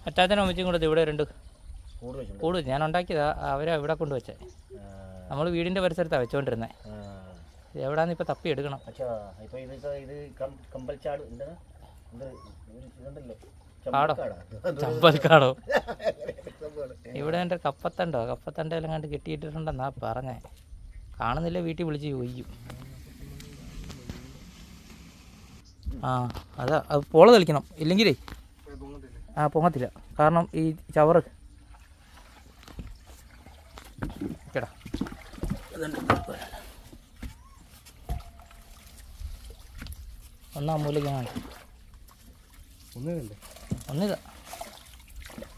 അച്ചാച്ചനും അമ്മച്ചും കൂടെ ഇവിടെ രണ്ട് കൂട് ഞാൻ ഉണ്ടാക്കിയതാ. അവരെ ഇവിടെ കൊണ്ടുവച്ചേ. നമ്മൾ വീടിൻ്റെ പരിസരത്താണ് വെച്ചുകൊണ്ടിരുന്നത്. എവിടാന്ന് ഇപ്പോൾ തപ്പി എടുക്കണം. ചമ്പൽക്കാടോ? ഇവിടെ എൻ്റെ കപ്പത്തണ്ടെല്ലാം കണ്ട് കെട്ടിയിട്ടിട്ടുണ്ടെന്നാ പറഞ്ഞേ. കാണുന്നില്ല, വീട്ടിൽ വിളിച്ച് ചോദിക്കും. അതാ അത് പോള തെളിക്കണം, ഇല്ലെങ്കിലേ പൊങ്ങത്തില്ല. കാരണം ഈ ചവറ് കേടാ. ഒന്നാം മൂലക്കാണ് ഒന്നിതാ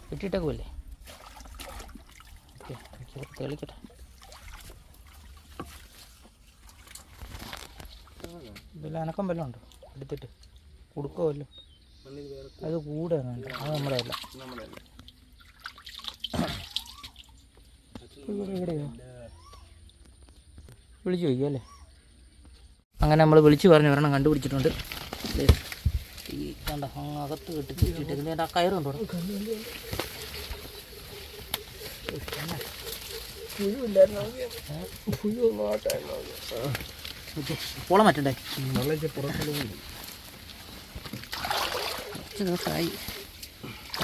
കിട്ടിയിട്ടേക്കുമല്ലേ. തെളിക്കട്ടെ. ഇതിൽ അനക്കം വല്ലതും ഉണ്ടോ? എടുത്തിട്ട് കൊടുക്കുമല്ലോ. അത് കൂടെ അത് നമ്മുടെ അല്ല. എവിടെയോ വിളിച്ചു ചോദിക്കും അല്ലേ. അങ്ങനെ നമ്മൾ വിളിച്ചു പറഞ്ഞ് ഒരെണ്ണം കണ്ടുപിടിച്ചിട്ടുണ്ട്. ഈ കണ്ട അകത്ത് കെട്ടിട്ട് ഇതിൻ്റെ ആ കയറുണ്ടോ? പോള മാറ്റണ്ടേ? കുറച്ച് ദിവസമായി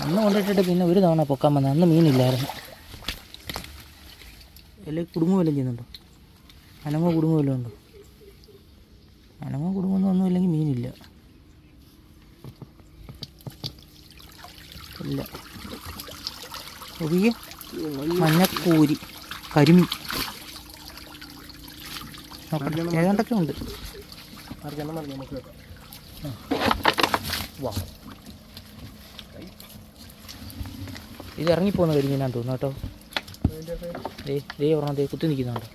അന്ന് കൊണ്ടിട്ടിട്ട് പിന്നെ ഒരു തവണ പൊക്കാൻ വന്നത്. അന്ന് മീനില്ലായിരുന്നു. അല്ലെങ്കിൽ കുടുംബം വല്ലതും ചെയ്യുന്നുണ്ടോ? അനങ്ങോ കുടുംബം വല്ലതും ഉണ്ടോ? അനങ്ങോ കുടുംബമൊന്നും ഒന്നുമില്ലെങ്കിൽ മീനില്ല. ഇല്ല. ഒഴികെ മഞ്ഞക്കൂരി, കരിമീൻ ഏതാണ്ടൊക്കെ ഉണ്ട്. ഇത് ഇറങ്ങിപ്പോകുന്ന കരിമീനാന്ന് തോന്നുന്നു കേട്ടോ. ദേ പറഞ്ഞാൽ ദേ കുത്തി നിൽക്കുന്നുണ്ടോ?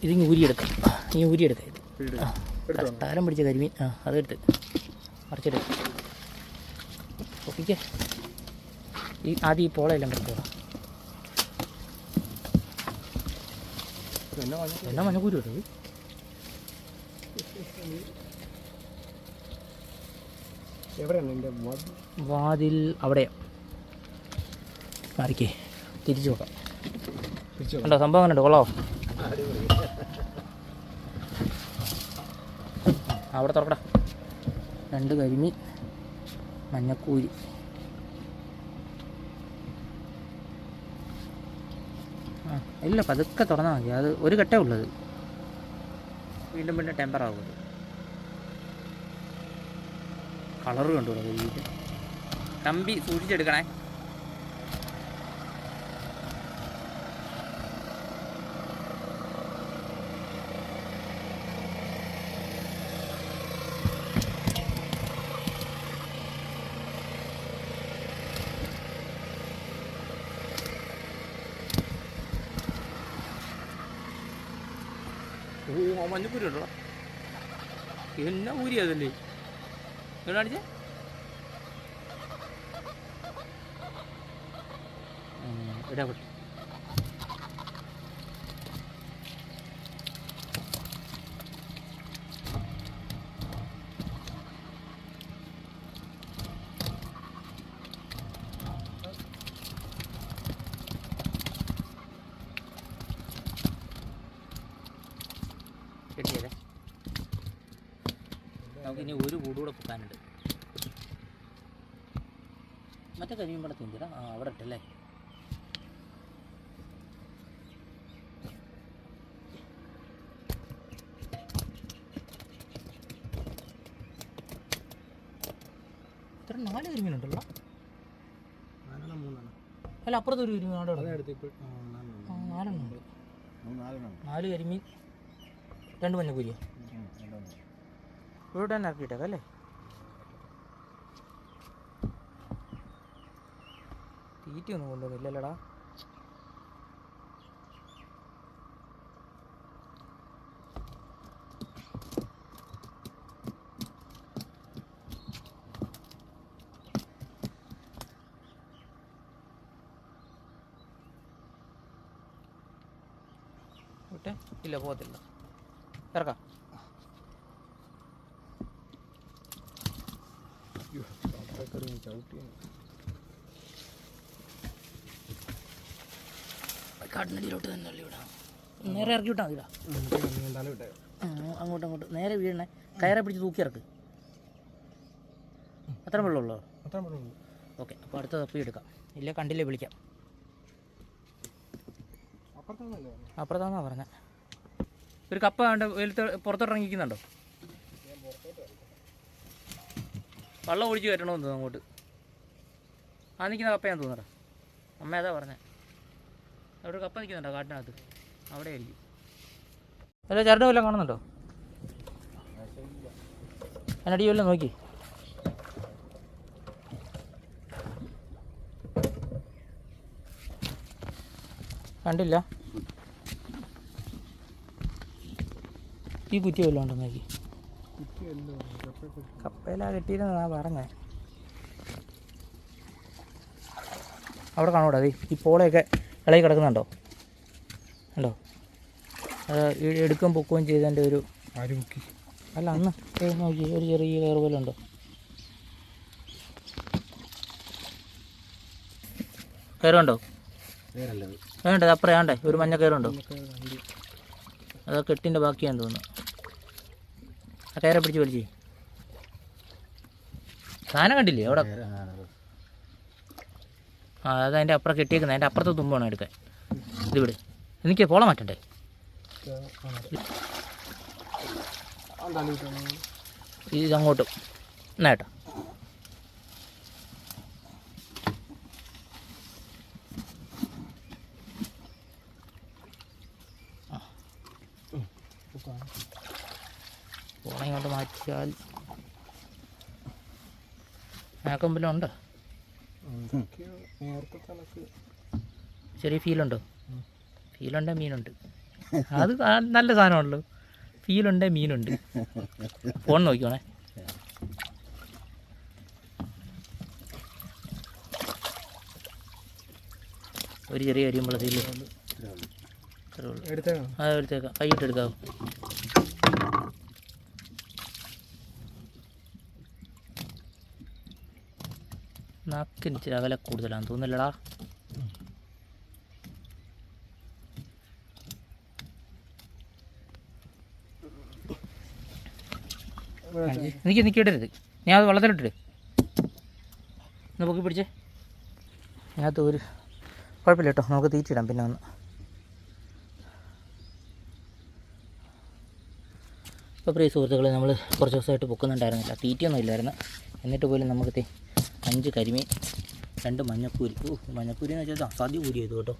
ഇതിങ്ങ് ഊരിയെടുക്കാം. ഈ ഊരിയെടുക്കാം. ഇത് താരം പിടിച്ച കരിമീൻ. അതെടുത്ത് മറിച്ചെടുക്കാം. ഓക്കെ. ആദ്യം ഈ പോളയെല്ലാം കിടക്കുക. എന്നാ മഞ്ഞക്കൂരി കിട്ടും. വാതിൽ അവിടെയാ. മാറിക്കേ, തിരിച്ചു നോക്കാം. കണ്ടോ സംഭവം? കണ്ടോ? കൊള്ളാവോ? അവിടെ തുറക്കടാ. 2 കരിമീൻ, മഞ്ഞക്കൂരി. ഇല്ല, പതുക്കെ തുറന്നാൽ മതി. അത് ഒരു കെട്ടേ ഉള്ളത്. വീണ്ടും പിന്നെ ടെമ്പർ ആകും. കളറ് കണ്ടു. കമ്പി സൂക്ഷിച്ചെടുക്കണേ. മഞ്ഞപ്പൂരി ഉണ്ടോ? എന്നാ ഊരി അതല്ലേ കാണിച്ചേ? ഇടപെട്ടു. കിട്ടിയല്ലേ? നമുക്കിനി ഒരു കൂടെ പൊക്കാനുണ്ട്. മറ്റേ കരിമീൻ പടം തിന്നിടാ. അവിടെ ഇട്ടല്ലേ? ഇത്ര 4 കരിമീനുണ്ടല്ലോ. അല്ല, അപ്പുറത്തൊരു കരിമീൻ. 4 കരിമീൻ, 2 മഞ്ഞക്കൂരിയോ? ഇവിടെ തന്നെ ഇറക്കിയിട്ടേക്കാം അല്ലേ? തീറ്റയൊന്നും കൊണ്ടുവന്നില്ലല്ലോടാ. വിട്ടെ. ഇല്ല, പോകത്തില്ല. ഇറക്കാം. കാട്ടിനടിയിലോട്ട് തന്നെ തള്ളി വിടാം. നേരെ ഇറക്കി വിട്ടാൽ മതിടാ. അങ്ങോട്ട് നേരെ വീഴണേ. കയറെ പിടിച്ച് തൂക്കി ഇറക്ക്. അത്ര വെള്ളമുള്ളൂ. ഓക്കെ, അപ്പോൾ അടുത്ത തപ്പി എടുക്കാം. ഇല്ല കണ്ടില്ലേ വിളിക്കാം. അപ്പുറത്താന്നാ പറഞ്ഞത്. ഒരു കപ്പ കണ്ട് വെയിലത്ത് പുറത്തോട്ടിറങ്ങിക്കുന്നുണ്ടോ? വെള്ളം ഒഴിച്ച് കയറ്റണമെന്ന് തോന്നുന്നു അങ്ങോട്ട്. ആ നിൽക്കുന്ന കപ്പയാന്ന് തോന്നടാ. അമ്മ അതാ പറഞ്ഞത്. അവിടെ ഒരു കപ്പ നിൽക്കുന്നുണ്ടോ കാട്ടിനകത്ത്? അവിടെ ആയിരിക്കും. അല്ല ചരട് വല്ലതും കാണുന്നുണ്ടോ? അതിനടി വല്ലതും നോക്കി. കണ്ടില്ല. ഈ കുറ്റി വല്ലതും ഉണ്ടോ നോക്കി. കപ്പയിലാ കെട്ടിയിരുന്നതാ പറഞ്ഞേ. അവിടെ കാണൂടാ. അതെ ഈ പോളയൊക്കെ ഇളകി കിടക്കുന്നുണ്ടോ? ഉണ്ടോ? അത് എടുക്കുകയും പൊക്കുകയും ചെയ്തതിൻ്റെ ഒരു അല്ല അന്ന് നോക്കി ഒരു ചെറിയ കയറ് പോലെ ഉണ്ടോ? കയറുണ്ടോ? വേണ്ടത് അപ്പുറം വേണ്ടേ ഒരു മഞ്ഞ കയറുണ്ടോ? അത് കെട്ടിൻ്റെ ബാക്കിയാന്ന് തോന്നുന്നു. ആ കയറെ പിടിച്ച് വലിച്ചേ. സാധനം കണ്ടില്ലേ അവിടെ? ആ അതതിൻ്റെ അപ്പുറം കെട്ടിയേക്കുന്നത്. അതിൻ്റെ അപ്പുറത്തെ തുമ്പാണ് എടുക്കാൻ. ഇതിവിടെ എനിക്ക് പോള മാറ്റണ്ടേ? ഇതങ്ങോട്ടും എന്നാ പോള ഇങ്ങോട്ട് മാറ്റിയാൽ മേക്കമ്പലം ഉണ്ടോ? ചെറിയ ഫീലുണ്ടോ? ഫീലുണ്ടേ മീനുണ്ട്. അത് നല്ല സാധനമാണല്ലോ. ഫീലുണ്ടേ മീനുണ്ട്. ഫോൺ നോക്കിക്കോണേ. ഒരു ചെറിയ അരിയുമ്പോൾ ഫീല് അത് എടുത്തേക്കാം. കൈയിട്ട് എടുക്കാവോ? നാക്കിന് ഇച്ചിരി അകലെ കൂടുതലാണെന്ന് തോന്നില്ലടാ. എനിക്ക് നിൽക്കിടരുത്. ഞാൻ അത് വെള്ളത്തിലിട്ടിട്ട് ഒന്ന് പൊക്കി പിടിച്ചേ. അതിനകത്ത് ഒരു കുഴപ്പമില്ല കേട്ടോ. നമുക്ക് തീറ്റിടാം പിന്നെ ഒന്ന്. ഇപ്പോൾ പ്രിയ സുഹൃത്തുക്കളെ, നമ്മൾ കുറച്ച് ദിവസമായിട്ട് പൊക്കുന്നുണ്ടായിരുന്നില്ല. തീറ്റയൊന്നും ഇല്ലായിരുന്നു. എന്നിട്ട് പോലും നമുക്ക് 5 കരിമീൻ, 2 മഞ്ഞക്കൂരി. മഞ്ഞക്കൂരി എന്ന് വെച്ചാൽ അസാധ്യ കൂരി ചെയ്തു കേട്ടോ.